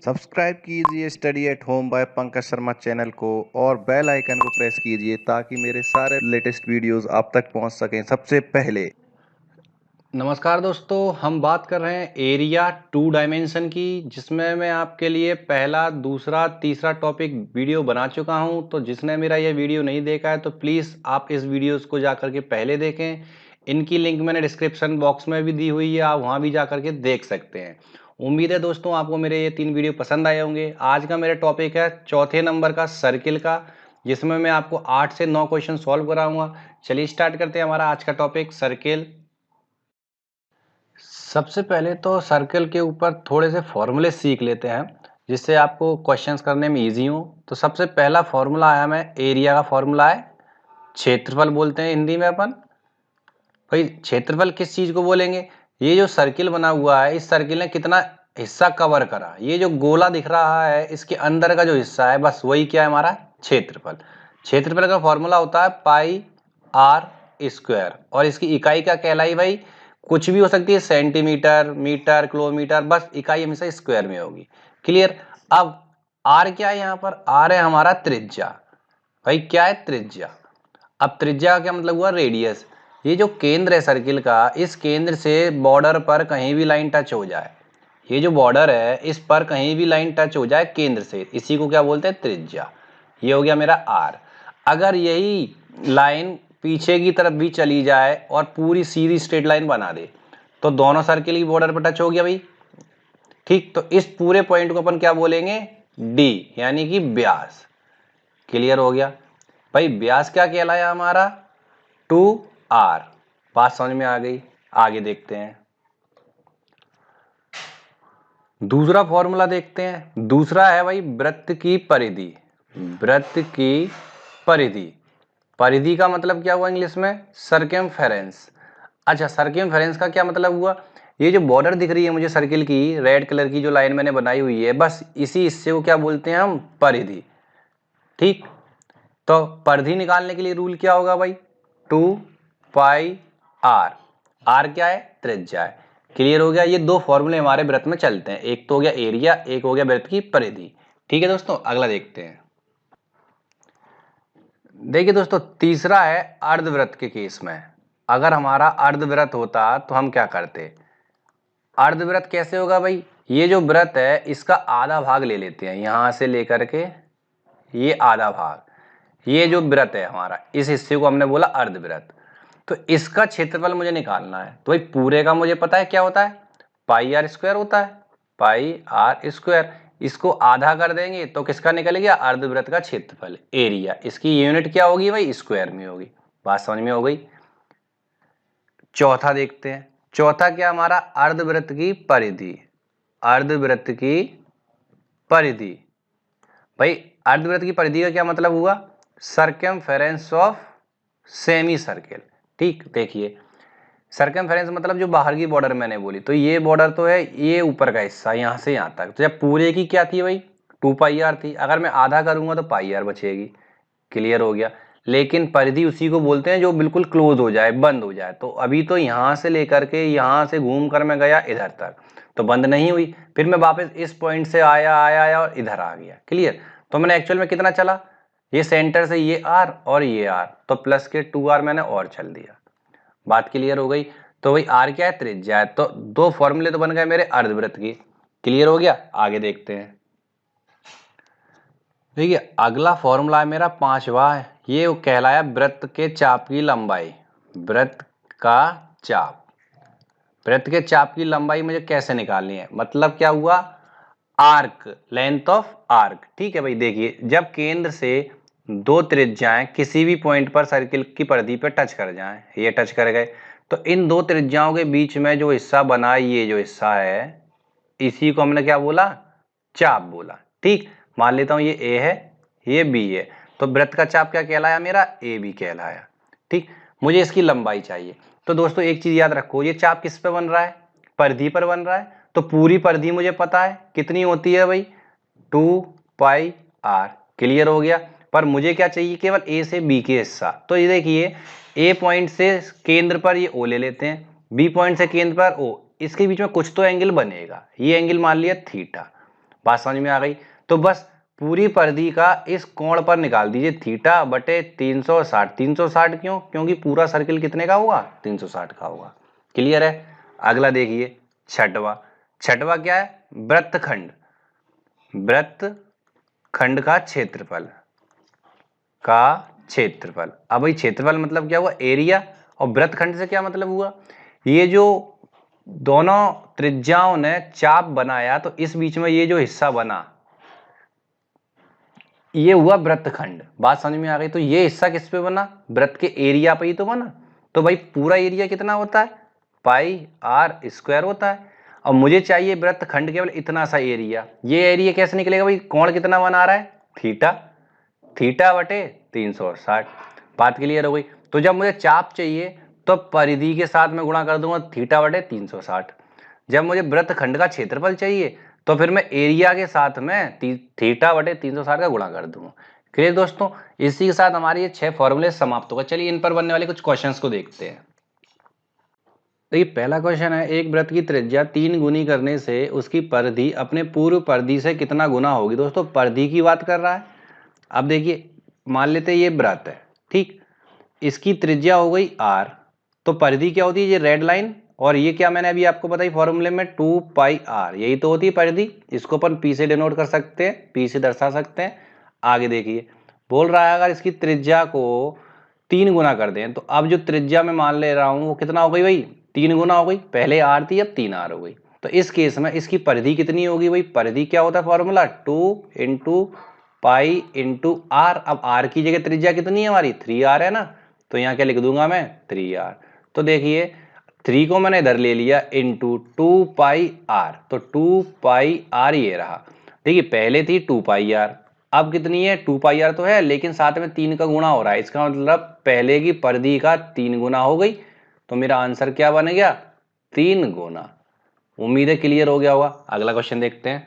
Subscribe कीजिए study at home by Pankaj Sharma channel को और बेल आइकन को प्रेस कीजिए ताकि मेरे सारे लेटेस्ट वीडियोस आप तक पहुंच सकें सबसे पहले। नमस्कार दोस्तों, हम बात कर रहे हैं एरिया 2 डायमेंशन की, जिसमें मैं आपके लिए पहला, दूसरा, तीसरा टॉपिक वीडियो बना चुका हूं। तो जिसने मेरा ये वीडियो नहीं देखा है तो प्लीज़ आप इस वीडियोस को जा करके पहले देखें। इनकी लिंक मैंने डिस्क्रिप्शन बॉक्स में भी दी हुई है, आप वहां भी जा करके देख सकते हैं। उम्मीद है दोस्तों आपको मेरे ये 3 वीडियो पसंद आए होंगे। आज का मेरा टॉपिक है चौथे नंबर का सर्किल का, जिसमें मैं आपको 8 से 9 क्वेश्चन सॉल्व कराऊंगा। चलिए स्टार्ट करते हैं हमारा आज का टॉपिक सर्किल। सबसे पहले तो सर्कल के ऊपर थोड़े से फॉर्मूले सीख लेते हैं, जिससे आपको क्वेश्चंस करने में इजी हो। तो सबसे पहला फॉर्मूला है, हमें एरिया का फॉर्मूला है, क्षेत्रफल बोलते हैं हिंदी में अपन। भाई क्षेत्रफल किस चीज को बोलेंगे? ये जो सर्किल बना हुआ है, इस सर्किल ने कितना हिस्सा कवर करा, ये जो गोला दिख रहा है इसके अंदर का जो हिस्सा है, बस वही क्या है हमारा क्षेत्रफल। क्षेत्रफल का फॉर्मूला होता है पाई आर स्क्वायर, और इसकी इकाई क्या कहलाई भाई? कुछ भी हो सकती है, सेंटीमीटर, मीटर, किलोमीटर, बस इकाई हमेशा स्क्वायर में होगी। क्लियर। अब आर क्या है? यहाँ पर आर है हमारा त्रिज्या। भाई क्या है? त्रिज्या। अब त्रिज्या का क्या मतलब हुआ? रेडियस। ये जो केंद्र है सर्किल का, इस केंद्र से बॉर्डर पर कहीं भी लाइन टच हो जाए, ये जो बॉर्डर है इस पर कहीं भी लाइन टच हो जाए केंद्र से, इसी को क्या बोलते हैं? त्रिज्या। ये हो गया मेरा आर। अगर यही लाइन पीछे की तरफ भी चली जाए और पूरी सीधी स्ट्रेट लाइन बना दे, तो दोनों सर्किल की बॉर्डर पर टच हो गया भाई। ठीक, तो इस पूरे पॉइंट को अपन क्या बोलेंगे? डी, यानी कि व्यास। क्लियर हो गया भाई। व्यास क्या कहलाया हमारा? 2r। बात समझ में आ गई? आगे देखते हैं, दूसरा फॉर्मूला देखते हैं। दूसरा है भाई वृत्त की परिधि। वृत्त की परिधि, परिधि का मतलब क्या हुआ इंग्लिश में? सर्कमफेरेंस। अच्छा, सर्कमफेरेंस का क्या मतलब हुआ? ये जो बॉर्डर दिख रही है मुझे सर्किल की, रेड कलर की जो लाइन मैंने बनाई हुई है, बस इसी हिस्से को क्या बोलते हैं हम? परिधि। ठीक, तो परिधि निकालने के लिए रूल क्या होगा भाई? 2 पाई आर। आर क्या है? त्रिज्या है। क्लियर हो गया। ये दो फॉर्मूले हमारे वृत्त में चलते हैं, एक तो हो गया एरिया, एक हो गया वृत्त की परिधि। ठीक है दोस्तों, अगला देखते हैं। देखिए दोस्तों, तीसरा है अर्धवृत्त के केस में। अगर हमारा अर्धवृत्त होता तो हम क्या करते? अर्धवृत्त कैसे होगा भाई? ये जो वृत्त है इसका आधा भाग ले लेते हैं, यहां से लेकर के ये आधा भाग, ये जो वृत्त है हमारा, इस हिस्से को हमने बोला अर्धवृत्त। तो इसका क्षेत्रफल मुझे निकालना है। तो भाई पूरे का मुझे पता है क्या होता है? पाई आर स्क्वायर होता है, पाई आर स्क्वायर। इसको आधा कर देंगे तो किसका निकल गया? अर्धवृत्त का क्षेत्रफल, एरिया। इसकी यूनिट क्या होगी भाई? स्क्वायर में होगी। बात समझ में हो गई? चौथा देखते हैं। चौथा क्या हमारा? अर्धवृत्त की परिधि। अर्धवृत्त की परिधि, भाई अर्धवृत्त की परिधि का क्या मतलब हुआ? Circumference of semi circle. ठीक, देखिए सर्कमफेरेंस मतलब जो बाहर की बॉर्डर मैंने बोली, तो ये बॉर्डर तो है, ये ऊपर का हिस्सा यहां से यहां तक। तो जब पूरे की क्या थी भाई? 2 पाई आर थी। अगर मैं आधा करूंगा तो पाई आर बचेगी। क्लियर हो गया। लेकिन परिधि उसी को बोलते हैं जो बिल्कुल क्लोज हो जाए, बंद हो जाए। तो अभी तो यहां से लेकर के यहां से घूम कर मैं गया इधर तक, तो बंद नहीं हुई। फिर मैं वापस इस पॉइंट से आया आया आया और इधर आ गया। क्लियर। तो मैंने एक्चुअल में कितना चला? ये सेंटर से ये आर और ये आर, तो प्लस के 2r मैंने और चल दिया। बात क्लियर हो गई? तो भाई आर क्या है? त्रिज्या है। तो दो फॉर्मूले तो बन गए मेरे अर्धवृत्त की। क्लियर हो गया? आगे देखते हैं। देखिए अगला फॉर्मूला है मेरा पांचवा, ये कहलाया वृत्त के चाप की लंबाई। वृत्त का चाप, वृत्त के चाप की लंबाई मुझे कैसे निकालनी है? मतलब क्या हुआ? Arc, length of arc. ठीक है भाई, देखिए जब केंद्र से दो त्रिज्याएं किसी भी पॉइंट पर सर्किल की परिधि पर टच कर जाएं, ये टच कर गए, तो इन दो त्रिज्याओं के बीच में जो हिस्सा बना, ये जो हिस्सा है, इसी को हमने क्या बोला? चाप बोला। ठीक, मान लेता हूं ये ए है, ये बी है, तो वृत्त का चाप क्या कहलाया मेरा? ए बी कहलाया। ठीक, मुझे इसकी लंबाई चाहिए। तो दोस्तों एक चीज याद रखो, ये चाप किस पे बन रहा है? परिधि पर बन रहा है। तो पूरी परिधि मुझे पता है कितनी होती है भाई? 2 पाई आर। क्लियर हो गया। पर मुझे क्या चाहिए? केवल ए से बी के हिस्सा। तो ये देखिए, ए पॉइंट से केंद्र पर ये ओ ले लेते हैं, बी पॉइंट से केंद्र पर ओ, इसके बीच में कुछ तो एंगल बनेगा। ये एंगल मान लिया थीटा। बात समझ में आ गई? तो बस पूरी परिधि का इस कोण पर निकाल दीजिए थीटा बटे 360। 360 क्यों? क्योंकि पूरा सर्किल कितने का होगा? 360 का होगा। क्लियर है? अगला देखिए छठवा। छठवा क्या है? वृत्तखंड। वृत्तखंड का क्षेत्रफल अब भाई क्षेत्रफल मतलब क्या हुआ? एरिया। और वृत्तखंड से क्या मतलब हुआ? ये जो दोनों त्रिज्याओं ने चाप बनाया तो इस बीच में ये जो हिस्सा बना ये हुआ वृत्तखंड। बात समझ में आ गई? तो ये हिस्सा किस पे बना? वृत्त के एरिया पे ही तो बना। तो भाई पूरा एरिया कितना होता है? पाई आर स्क्वायर होता है। और मुझे चाहिए वृत्तखंड केवल इतना सा एरिया। ये एरिया कैसे निकलेगा भाई? कोण कितना बना रहा है? थीटा। थीटा बटे 360। बात क्लियर हो गई? तो जब मुझे चाप चाहिए तो परिधि के साथ में गुणा कर दूंगा थीटा बटे 360। जब मुझे वृत्तखंड का क्षेत्रफल चाहिए तो फिर मैं एरिया के साथ में थीटा बटे 360 का गुणा कर दूंगा। क्लियर दोस्तों? इसी के साथ हमारे ये 6 फॉर्मूले समाप्त होगा। चलिए इन पर बनने वाले कुछ क्वेश्चंस को देखते हैं। देखिए पहला क्वेश्चन है, एक वृत्त की त्रिज्या 3 गुनी करने से उसकी परिधि अपने पूर्व परिधि से कितना गुना होगी? दोस्तों परिधि की बात कर रहा है। अब देखिए मान लेते हैं ये वृत्त है, ठीक, इसकी त्रिज्या हो गई r। तो परिधि क्या होती है? ये रेड लाइन। और ये क्या मैंने अभी आपको बताई फॉर्मूले में 2 पाई r, यही तो होती है परिधि। इसको अपन p से डिनोट कर सकते हैं, p से दर्शा सकते हैं। आगे देखिए बोल रहा है अगर इसकी त्रिज्या को 3 गुना कर दें तो अब जो त्रिज्या मैं मान ले रहा हूं वो कितना हो गई भाई? 3 गुना हो गई। पहले r थी अब 3r हो गई। तो इस केस में इसकी परिधि कितनी होगी भाई? परिधि क्या होता है formula? 2 into pi into R. अब आर की जगह त्रिज्या कितनी है हमारी? 3r है ना। तो यहाँ क्या लिख दूंगा मैं? 3r। तो देखिए 3 को मैंने इधर ले लिया इंटू 2 पाई आर। तो 2 पाई आर ये रहा। देखिए पहले थी 2 पाई आर, अब कितनी है? 2 पाई आर तो है लेकिन साथ में 3 का गुणा हो रहा है। इसका मतलब पहले की परिधि का 3 गुना हो गई। तो मेरा आंसर क्या बन गया? 3 गुना। उम्मीद है क्लियर हो गया होगा। अगला क्वेश्चन देखते हैं।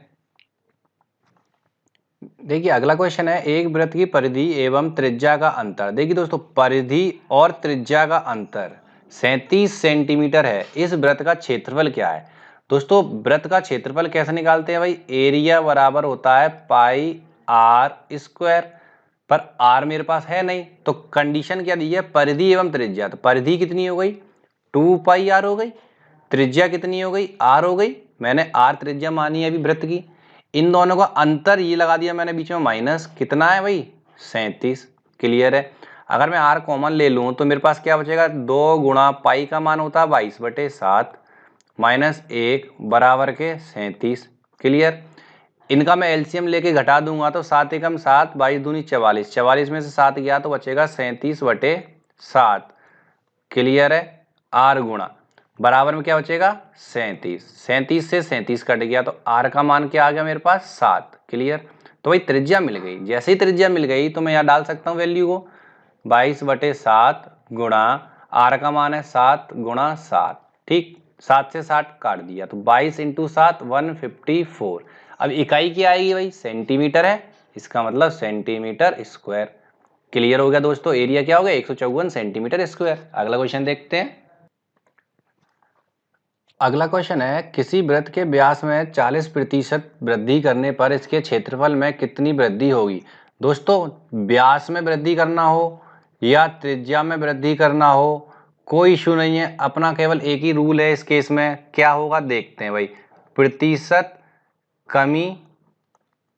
देखिए अगला क्वेश्चन है, एक वृत्त की परिधि एवं त्रिज्या का अंतर। देखिए दोस्तों परिधि और त्रिज्या का अंतर 37 सेंटीमीटर है। इस वृत्त का क्षेत्रफल क्या है? दोस्तों वृत्त का क्षेत्रफल कैसे निकालते हैं भाई? एरिया बराबर होता है पाई आर स्क्वायर। पर आर मेरे पास है नहीं तो कंडीशन क्या दी है? परिधि एवं त्रिज्या। तो परिधि कितनी हो गई? 2 पाई आर हो गई। त्रिज्या कितनी हो गई? आर हो गई। मैंने आर त्रिज्या मानी है अभी वृत्त की। इन दोनों का अंतर ये लगा दिया मैंने बीच में माइनस। कितना है भाई? 37। क्लियर है? अगर मैं आर कॉमन ले लूं तो मेरे पास क्या बचेगा? 2 गुणा पाई का मान होता है 22/7 माइनस 1 बराबर के 37। क्लियर? इनका मैं एलसीएम लेके घटा दूंगा तो 7 एकम 7, 22 दूनी 44। 44 में से 7 गया तो बचेगा 37/7। क्लियर है? आर गुणा बराबर में क्या बचेगा? 37। 37 से 37 कट गया तो आर का मान क्या आ गया मेरे पास? 7। क्लियर? तो भाई त्रिज्या मिल गई। जैसे ही त्रिज्या मिल गई तो मैं यहाँ डाल सकता हूँ वैल्यू को 22/7 गुणा आर का मान है 7 गुणा 7। ठीक, 7 से 60 काट दिया तो 22 इंटू 7 154। अब इकाई क्या आएगी भाई? सेंटीमीटर है, इसका मतलब सेंटीमीटर स्क्वायर। क्लियर हो गया दोस्तों? एरिया क्या हो गया? 154 सेंटीमीटर स्क्वायर। अगला क्वेश्चन देखते हैं। अगला क्वेश्चन है, किसी वृत्त के व्यास में 40% वृद्धि करने पर इसके क्षेत्रफल में कितनी वृद्धि होगी? दोस्तों व्यास में वृद्धि करना हो या त्रिज्या में वृद्धि करना हो कोई इशू नहीं है। अपना केवल एक ही रूल है इस केस में। क्या होगा देखते हैं भाई। प्रतिशत कमी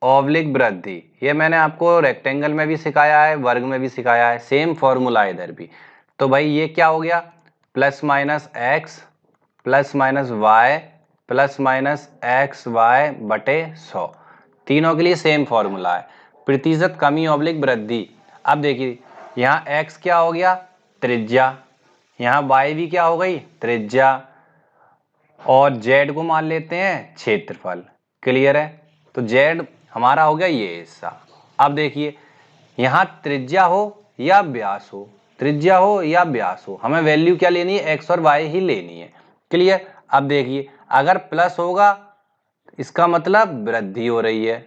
ऑब्लिक वृद्धि, ये मैंने आपको रेक्टेंगल में भी सिखाया है, वर्ग में भी सिखाया है, सेम फॉर्मूला है इधर भी। तो भाई ये क्या हो गया? Plus minus X plus minus Y plus minus X Y बटे 100। तीनों के लिए सेम फॉर्मूला है, प्रतिशत कमी ऑब्लिक वृद्धि। अब देखिए यहाँ एक्स क्या हो गया? त्रिज्या। यहाँ वाई भी क्या हो गई? त्रिज्या। और जेड को मान लेते हैं क्षेत्रफल। क्लियर है? तो जेड हमारा हो गया ये हिस्सा। अब देखिए यहाँ त्रिज्या हो या व्यास हो, त्रिज्या हो या व्यास हो, हमें वैल्यू क्या लेनी है? एक्स और वाई ही लेनी है। क्लियर? अब देखिए अगर प्लस होगा इसका मतलब वृद्धि हो रही है,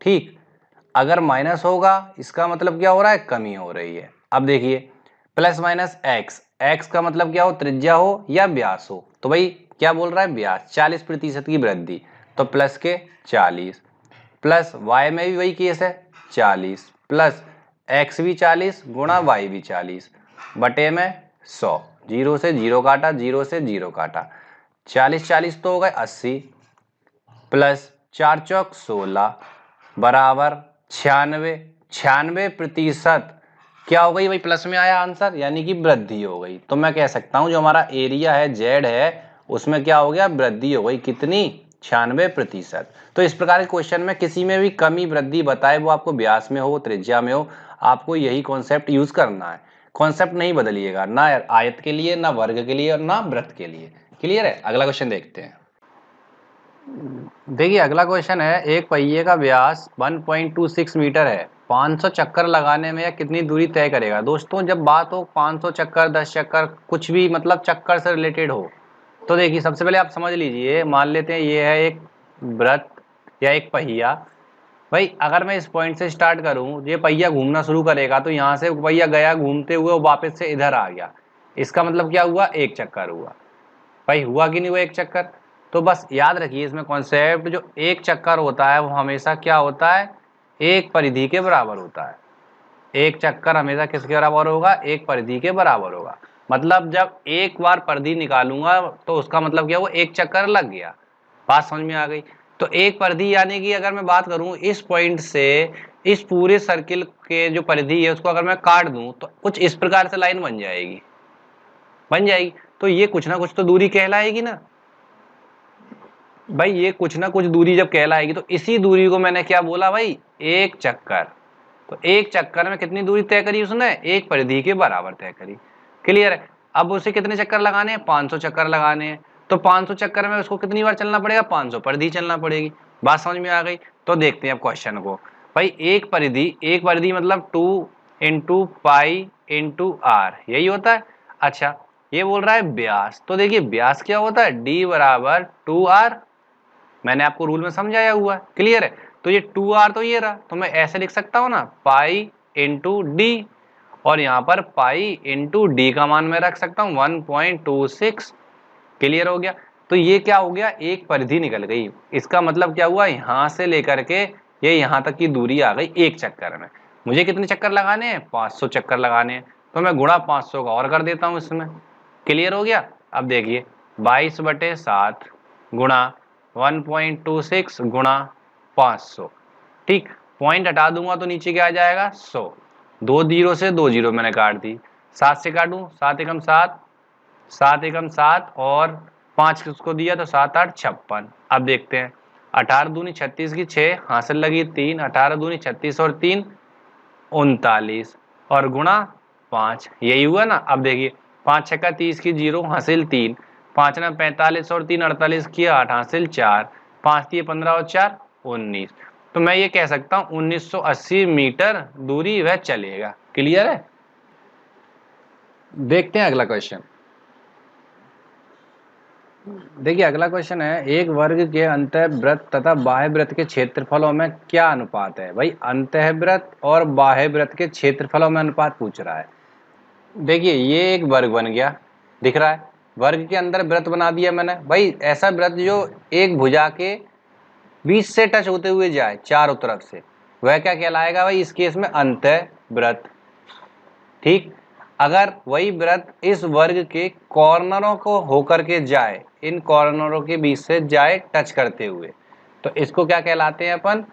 ठीक। अगर माइनस होगा इसका मतलब क्या हो रहा है? कमी हो रही है। अब देखिए प्लस माइनस एक्स, एक्स का मतलब क्या हो? त्रिज्या हो या व्यास हो। तो भाई क्या बोल रहा है? व्यास। 40% की वृद्धि तो प्लस के 40 प्लस y में भी वही केस है 40 प्लस x भी 40 गुणा y भी 40 बटे में 100। 0 से 0 काटा, 0 से 0 काटा, 40 40 तो हो गए 80 प्लस 4 चौक 16 बराबर 96। 96% क्या हो गई भाई, प्लस में आया आंसर, यानी कि वृद्धि हो गई। तो मैं कह सकता हूं जो हमारा एरिया है जेड है उसमें क्या हो गया, वृद्धि हो गई। कितनी, 96%। तो इस प्रकार के क्वेश्चन में किसी में भी कमी वृद्धि बताए, वो आपको व्यास में हो त्रिज्या में हो, आपको यही कॉन्सेप्ट यूज करना है। कॉन्सेप्ट नहीं बदलिएगा, ना आयत के लिए, ना वर्ग के लिए और ना वृत्त के लिए। क्लियर है? अगला क्वेश्चन देखते हैं। देखिए अगला क्वेश्चन है, एक पहिए का व्यास 1.26 मीटर है, 500 चक्कर लगाने में यह कितनी दूरी तय करेगा। दोस्तों जब बात हो 500 चक्कर, 10 चक्कर, कुछ भी मतलब चक्कर से रिलेटेड हो, तो देखिए सबसे पहले आप समझ लीजिए, मान लेते हैं ये है एक वृत्त या एक पहिया। भाई अगर मैं इस पॉइंट से स्टार्ट करूं, ये पहिया घूमना शुरू करेगा, तो यहाँ से पहिया गया घूमते हुए, वो वापस से इधर आ गया, इसका मतलब क्या हुआ, एक चक्कर हुआ। भाई हुआ कि नहीं हुआ एक चक्कर। तो बस याद रखिए इसमें कॉन्सेप्ट, जो एक चक्कर होता है वो हमेशा क्या होता है, एक परिधि के बराबर होता है। एक चक्कर हमेशा किसके बराबर होगा, एक परिधि के बराबर होगा। मतलब जब एक बार परिधि निकालूंगा तो उसका मतलब क्या हुआ, एक चक्कर लग गया। बात समझ में आ गई। तो एक परिधि यानी कि अगर मैं बात करूं इस पॉइंट से इस पूरे सर्किल के जो परिधि है उसको अगर मैं काट दूं तो कुछ इस प्रकार से लाइन बन जाएगी, बन जाएगी। तो ये कुछ ना कुछ तो दूरी कहलाएगी ना भाई, ये कुछ ना कुछ दूरी जब कहलाएगी तो इसी दूरी को मैंने क्या बोला भाई, एक चक्कर। तो एक चक्कर में कितनी दूरी तय करी उसने, एक परिधि के बराबर तय करी। क्लियर है? अब उसे कितने चक्कर लगाने हैं, 500 चक्कर लगाने हैं। तो 500 चक्कर में उसको कितनी बार चलना पड़ेगा, 500 परिधि चलना पड़ेगी। बात समझ में आ गई। तो देखते हैं अब क्वेश्चन को। भाई एक परिधि मतलब 2 इंटू पाई इंटू आर, यही होता है। अच्छा ये बोल रहा है व्यास, तो देखिए व्यास क्या होता है, डी बराबर 2r। मैंने आपको रूल में समझाया हुआ है। क्लियर है? तो ये 2r तो ये रहा, तो मैं ऐसे लिख सकता हूं ना, पाई इंटू डी, और यहाँ पर पाई इंटू डी का मान मैं रख सकता हूँ 1.26। क्लियर हो गया? तो ये क्या हो गया, एक परिधि निकल गई। इसका मतलब क्या हुआ, यहाँ से लेकर के ये यहाँ तक की दूरी आ गई एक चक्कर में। मुझे कितने चक्कर लगाने हैं, 500 चक्कर लगाने हैं। तो मैं गुणा 500 का और कर देता हूँ इसमें। क्लियर हो गया? अब देखिए 22/7 गुणा 1.26 गुणा 500। ठीक, पॉइंट हटा दूंगा तो नीचे क्या आ जाएगा, 100। 2 जीरो से 2 जीरो मैंने काट दी, 7 से काटूं, 7 एकम 7, 7 एकम 7 और 5 किसको दिया, तो 7 8 56। अब देखते हैं, 18 दूनी 36 की 6 हासिल लगी 3, 18 दूनी 36 और 3 39 और गुणा 5, यही हुआ ना। अब देखिए 5 छक्का 30 की 0 हासिल 3, 5 ना 45 और 3 48 की 8 हासिल 4, 5 दिए 15 और 4 19। तो मैं ये कह सकता हूँ 1980 मीटर दूरी वह चलेगा। क्लियर है? देखते हैं अगला क्वेश्चन। देखिए अगला क्वेश्चन है, एक वर्ग के अंतःवृत्त तथा बाह्य वृत्त के क्षेत्रफलों में क्या अनुपात है। भाई अंतःवृत्त और बाह्य वृत्त के क्षेत्रफलों में अनुपात पूछ रहा है। देखिए ये एक वर्ग बन गया, दिख रहा है, वर्ग के अंदर वृत्त बना दिया मैंने। भाई ऐसा वृत्त जो एक भुजा के बीच से टच होते हुए जाए चारों तरफ से, वह क्या कहलाएगा भाई, इस केस में अंतःवृत्त। ठीक, अगर वही वृत्त इस वर्ग के कॉर्नरों को होकर के जाए, इन कॉर्नरों के बीच से जाए टच करते हुए, तो इसको क्या कहलाते हैं अपन,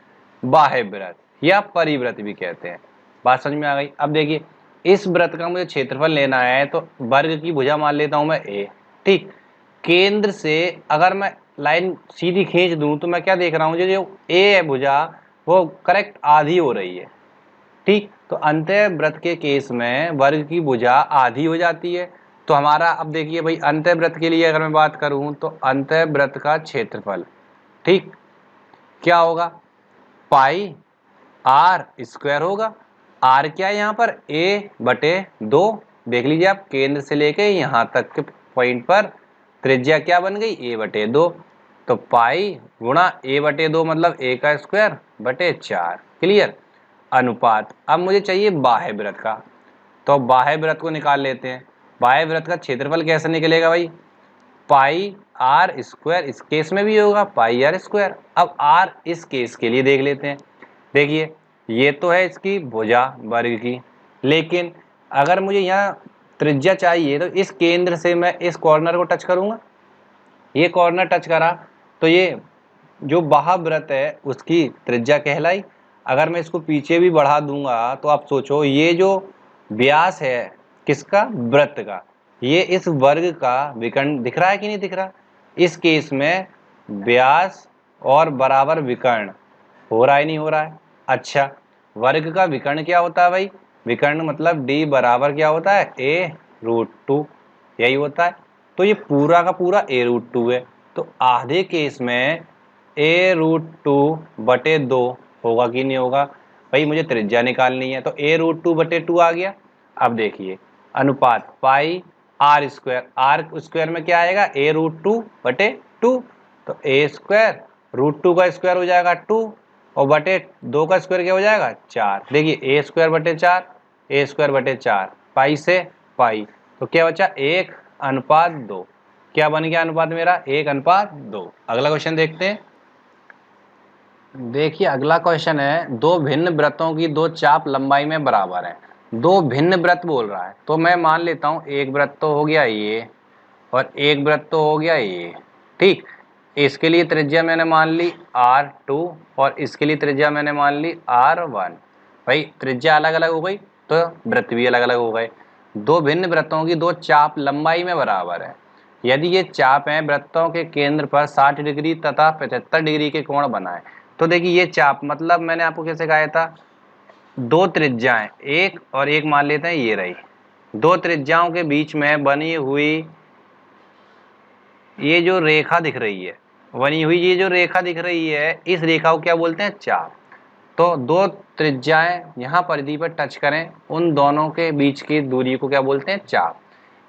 बाह्य वृत्त या परिवृत्त भी कहते हैं। बात समझ में आ गई? अब देखिए इस वृत्त का मुझे क्षेत्रफल लेना है, तो वर्ग की भुजा मान लेता हूं मैं ए। ठीक, केंद्र से अगर मैं लाइन सीधी खींच दूं तो मैं क्या देख रहा हूं, जो ए है भुजा वो करेक्ट आधी हो रही है। ठीक, तो अंतःवृत्त के केस में वर्ग की भुजा आधी हो जाती है। तो हमारा अब देखिए भाई अंतःवृत्त के लिए अगर मैं बात करूं तो अंतःवृत्त का क्षेत्रफल, ठीक, क्या होगा, पाई आर स्क्वायर होगा। आर क्या है यहाँ पर, a/2। देख लीजिए आप, केंद्र से लेके यहाँ तक के पॉइंट पर त्रिज्या क्या बन गई, a/2। तो पाई गुणा a/2 मतलब a का स्क्वायर बटे 4। क्लियर? अनुपात, अब मुझे चाहिए बाह्य वृत्त का, तो बाह्य वृत्त को निकाल लेते हैं। बाह्य वृत्त का क्षेत्रफल कैसे निकलेगा भाई, पाई आर स्क्वायर, इस केस में भी होगा पाई आर स्क्वायर। अब आर इस केस के लिए देख लेते हैं। देखिए ये तो है इसकी भुजा वर्ग की, लेकिन अगर मुझे यहाँ त्रिज्या चाहिए तो इस केंद्र से मैं इस कॉर्नर को टच करूंगा, ये कॉर्नर टच करा तो ये जो बाह्यवृत्त है उसकी त्रिज्या कहलाई। अगर मैं इसको पीछे भी बढ़ा दूंगा तो आप सोचो ये जो व्यास है किसका, वृत्त का, ये इस वर्ग का विकर्ण दिख रहा है कि नहीं दिख रहा। इस केस में व्यास और बराबर विकर्ण हो रहा है नहीं हो रहा है। अच्छा, वर्ग का विकर्ण क्या होता है भाई, विकर्ण मतलब d बराबर क्या होता है a√2, यही होता है। तो ये पूरा का पूरा a√2 है, तो आधे केस में a√2 बटे 2 होगा कि नहीं होगा। भाई मुझे त्रिज्या निकालनी है तो a√2 बटे 2 आ गया। अब देखिए अनुपात पाई आर स्क्वायर, आर स्क्वायर में क्या आएगा a√2 बटे 2, तो a स्क्वायर √2 का स्क्वायर हो जाएगा 2 और बटे 2 का स्क्वायर क्या हो जाएगा 4। देखिए a स्क्वायर बटे 4, a स्क्वायर बटे 4, पाई से पाई, तो क्या बचा 1:2। क्या बन गया अनुपात मेरा 1:2। अगला क्वेश्चन देखते हैं। देखिए अगला क्वेश्चन है, दो भिन्न वृत्तों की दो चाप लंबाई में बराबर है। दो भिन्न वृत्त बोल रहा है तो मैं मान लेता हूं एक वृत्त तो हो गया ये और एक वृत्त तो हो गया ये। ठीक, इसके लिए त्रिज्या मैंने मान ली r2 और इसके लिए त्रिज्या मैंने मान ली r1। भाई त्रिज्या अलग अलग हो गई तो वृत्त भी अलग अलग हो गए। दो भिन्न वृत्तों की दो चाप लंबाई में बराबर है। यदि ये चाप हैं वृत्तों के केंद्र पर 60 डिग्री तथा 75 डिग्री के कोण बनाए। तो देखिए ये चाप मतलब मैंने आपको कैसे कहा था, दो त्रिज्याएं, एक और एक मान लेते हैं ये रही, दो त्रिज्याओं के बीच में बनी हुई ये जो रेखा दिख रही है, बनी हुई ये जो रेखा दिख रही है, इस रेखा को क्या बोलते हैं चाप। तो दो त्रिज्याएं यहाँ परिधि पर टच करें, उन दोनों के बीच की दूरी को क्या बोलते हैं चाप।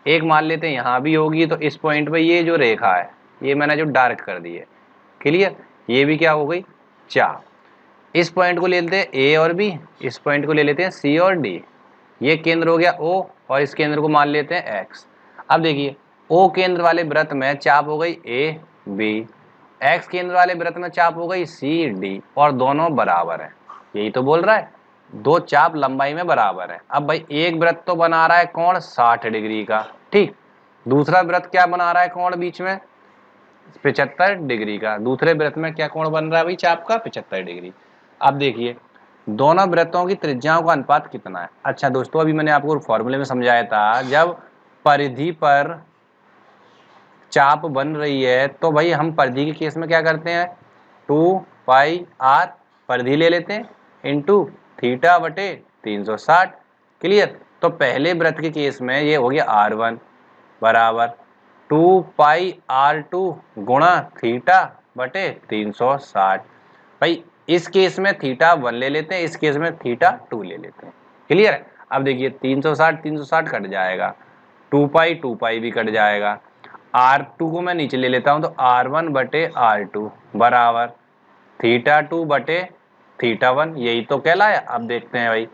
एक मान लेते हैं यहाँ भी होगी, तो इस पॉइंट पे ये जो रेखा है ये मैंने जो डार्क कर दी है, क्लियर, ये भी क्या हो गई चाप। इस पॉइंट को ले लेते हैं ए और बी, इस पॉइंट को ले लेते हैं सी और डी। ये केंद्र हो गया ओ और इस केंद्र को मान लेते हैं एक्स। अब देखिए ओ केंद्र वाले वृत्त में चाप हो गई ए बी, एक्स केंद्र वाले वृत्त में चाप हो गई सी डी और दोनों बराबर है। यही तो बोल रहा है दो चाप लंबाई में बराबर है। अब भाई एक वृत्त तो बना रहा है कोण 60 डिग्री का, ठीक, दूसरा वृत्त क्या बना रहा है कोण बीच में 75 डिग्री का। दूसरे वृत्त में क्या कोण बन रहा है भाई चाप का 75 डिग्री। अब देखिए दोनों वृत्तों की त्रिज्याओं का अनुपात कितना है। अच्छा दोस्तों अभी मैंने आपको फॉर्मूले में समझाया था, जब परिधि पर चाप बन रही है तो भाई हम परिधि के केस में क्या करते हैं 2 पाई आर परिधि ले लेते हैं इंटू थीटा बटे 360, क्लियर। तो पहले वृत्त के केस में ये हो गया r1 बराबर 2 पाई r2 गुणा थीटा बटे 360। भाई इस केस में थीटा 1 ले लेते हैं, इस केस में थीटा 2 ले लेते हैं, क्लियर है। अब देखिए 360 कट जाएगा, 2 पाई भी कट जाएगा, r2 को मैं नीचे ले लेता हूं तो r1 बटे r2 बराबर थीटा 2 बटे थीटा 1, यही तो कहलाया। अब देखते हैं भाई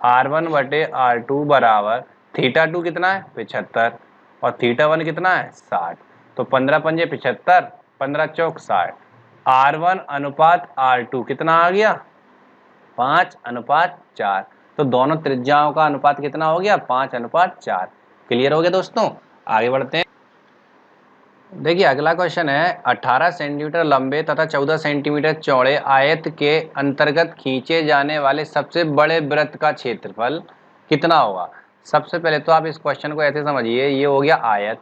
r1 बटे r2 बराबर थीटा 2 कितना है 75 और थीटा 1 कितना है 60, तो 15 पंजे 75, 15 चौक 60, r1 अनुपात r2 कितना आ गया 5:4। तो दोनों त्रिज्याओं का अनुपात कितना हो गया 5:4। क्लियर हो गया दोस्तों, आगे बढ़ते हैं। देखिए अगला क्वेश्चन है 18 सेंटीमीटर लंबे तथा 14 सेंटीमीटर चौड़े आयत के अंतर्गत खींचे जाने वाले सबसे बड़े वृत्त का क्षेत्रफल कितना होगा। सबसे पहले तो आप इस क्वेश्चन को ऐसे समझिए, ये हो गया आयत।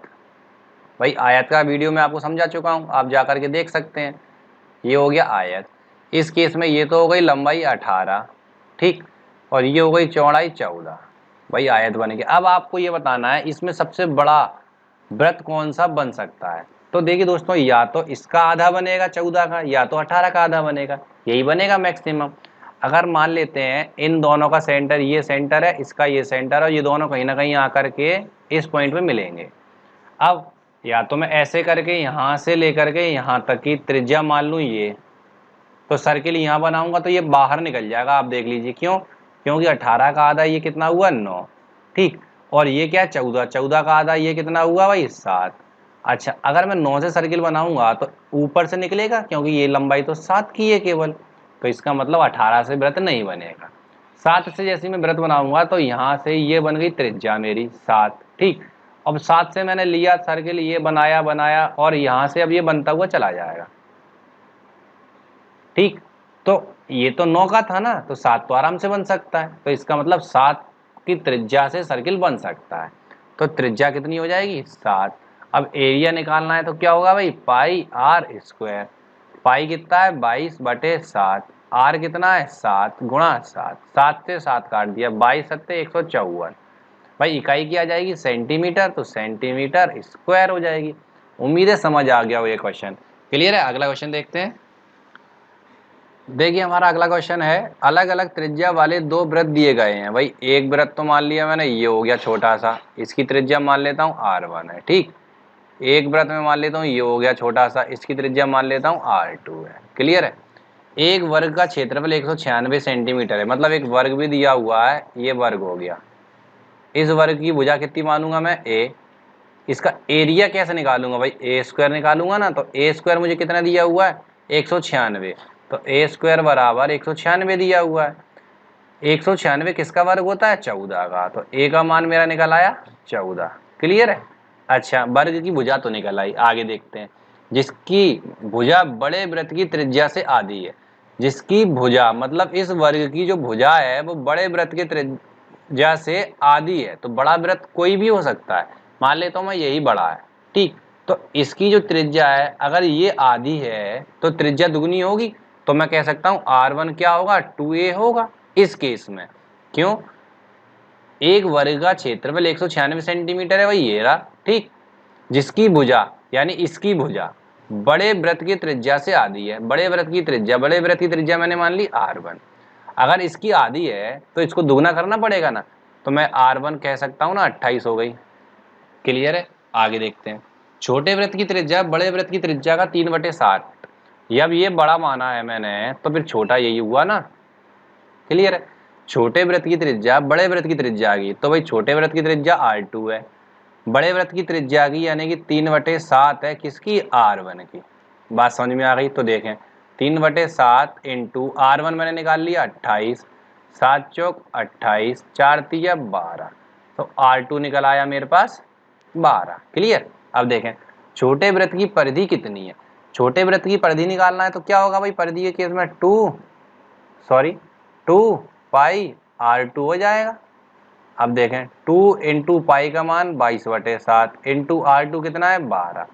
भाई आयत का वीडियो मैं आपको समझा चुका हूँ, आप जा करके देख सकते हैं। ये हो गया आयत, इस केस में ये तो हो गई लंबाई 18, ठीक, और ये हो गई चौड़ाई 14। भाई आयत बन गया। अब आपको ये बताना है इसमें सबसे बड़ा वृत्त कौन सा बन सकता है। तो देखिए दोस्तों या तो इसका आधा बनेगा 14 का, या तो 18 का आधा बनेगा, यही बनेगा मैक्सिमम। अगर मान लेते हैं इन दोनों का सेंटर ये सेंटर है, इसका ये सेंटर है, और ये दोनों कहीं ना कहीं आकर के इस पॉइंट पे मिलेंगे। अब या तो मैं ऐसे करके यहाँ से लेकर के यहाँ तक की त्रिज्या मान लूँ ये, तो सर्किल यहाँ बनाऊंगा तो ये बाहर निकल जाएगा। आप देख लीजिए क्यों, क्योंकि 18 का आधा ये कितना हुआ 9, ठीक, और ये क्या 14 का आधा ये कितना हुआ भाई 7। अच्छा, अगर मैं 9 से सर्किल बनाऊंगा तो ऊपर से निकलेगा, क्योंकि ये लंबाई तो 7 की है केवल, तो इसका मतलब 18 से वृत्त नहीं बनेगा। 7 से जैसे मैं वृत्त बनाऊंगा तो यहाँ से ये बन गई त्रिज्या मेरी 7, ठीक। अब 7 से मैंने लिया सर्किल, ये बनाया बनाया, और यहाँ से अब ये बनता हुआ चला जाएगा, ठीक। तो ये तो 9 का था ना, तो 7 तो आराम से बन सकता है, तो इसका मतलब 7 की त्रिज्या से सर्किल बन सकता है। तो त्रिज्या कितनी हो जाएगी? 7। अब एरिया निकालना है तो क्या होगा भाई? पाई आर स्क्वायर। पाई कितना है? 22/7। आर कितना है? 7 गुणा 7। 7 से 7 काट दिया, 22 सत्ते 154। भाई इकाई क्या आ जाएगी? सेंटीमीटर, तो सेंटीमीटर स्क्वायर हो जाएगी। उम्मीद है समझ आ गया हो ये क्वेश्चन। क्लियर है? अगला क्वेश्चन देखते हैं। देखिए हमारा अगला क्वेश्चन है, अलग अलग त्रिज्या वाले दो वृत्त दिए गए हैं। भाई एक वृत्त तो मान लिया मैंने, ये हो गया छोटा सा, इसकी त्रिज्या मान लेता हूँ R1 है, ठीक। एक वृत्त में मान लेता हूँ ये हो गया छोटा सा, इसकी त्रिज्या मान लेता हूँ R2 है। क्लियर है? एक वर्ग का क्षेत्रफल 196 सेंटीमीटर है, मतलब एक वर्ग भी दिया हुआ है, ये वर्ग हो गया। इस वर्ग की भुजा कितनी मानूंगा मैं? A। इसका एरिया कैसे निकालूंगा भाई? ए स्क्वायर निकालूंगा ना, तो ए स्क्वायर मुझे कितना दिया हुआ है? 196। तो ए स्क्वायर बराबर 196 दिया हुआ है। 196 किसका वर्ग होता है? 14 का। तो ए का मान मेरा निकल आया 14। क्लियर है? अच्छा, वर्ग की भुजा तो निकल आई, आगे देखते हैं। जिसकी भुजा बड़े वृत्त की त्रिज्या से आधी है। जिसकी भुजा मतलब इस वर्ग की जो भुजा है वो बड़े वृत्त की त्रिज्या से आधी है, तो बड़ा वृत्त कोई भी हो सकता है। मान लेता हूं मैं यही बड़ा है, ठीक। तो इसकी जो त्रिज्या है अगर ये आधी है तो त्रिज्या दुगनी होगी, तो मैं कह सकता हूं R1 क्या होगा? 2a होगा इस केस में। क्यों? एक वर्ग का क्षेत्रफल 196 सेंटीमीटर है, वही ये रहा, ठीक। जिसकी भुजा यानी इसकी भुजा बड़े वृत्त की त्रिज्या से आधी है। बड़े वृत्त की त्रिज्या मैंने मान ली R1। अगर इसकी आधी है तो इसको दुगना करना पड़ेगा ना, तो मैं R1 कह सकता हूं ना 28 हो गई। क्लियर है? आगे देखते हैं। छोटे वृत्त की त्रिज्या बड़े वृत्त की त्रिज्या का 3/7। जब ये बड़ा माना है मैंने तो फिर छोटा यही हुआ ना। क्लियर है? छोटे वृत्त की त्रिज्या बड़े वृत्त की त्रिज्या आ गई, तो भाई छोटे वृत्त की त्रिज्या R2 है, बड़े वृत्त की त्रिज्या आ गई यानी कि 3/7 है किसकी? R1 की। बात समझ में आ गई? तो देखें 3/7 इंटू R1 मैंने निकाल लिया 28, 7 चौक 28, 4 तिया 12, तो R2 निकल आया मेरे पास 12। क्लियर? अब देखें छोटे वृत्त की परिधि कितनी है। छोटे वृत्त की परिधि निकालना है तो क्या होगा भाई? परिधि के केस में 2 पाई R2 हो जाएगा। अब देखें 2 इंटू पाई का मान 22/7 इंटू R2 कितना है? 12।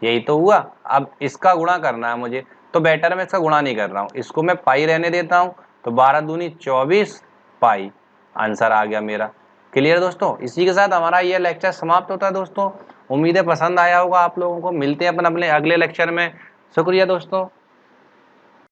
यही तो हुआ। अब इसका गुणा करना है मुझे, तो बेटर मैं इसका गुणा नहीं कर रहा हूँ, इसको मैं पाई रहने देता हूँ। तो 12 दूनी 24 पाई, आंसर आ गया मेरा। क्लियर दोस्तों? इसी के साथ हमारा यह लेक्चर समाप्त होता है दोस्तों। उम्मीद है पसंद आया होगा आप लोगों को। मिलते हैं अपन अपने अगले लेक्चर में। शुक्रिया दोस्तों।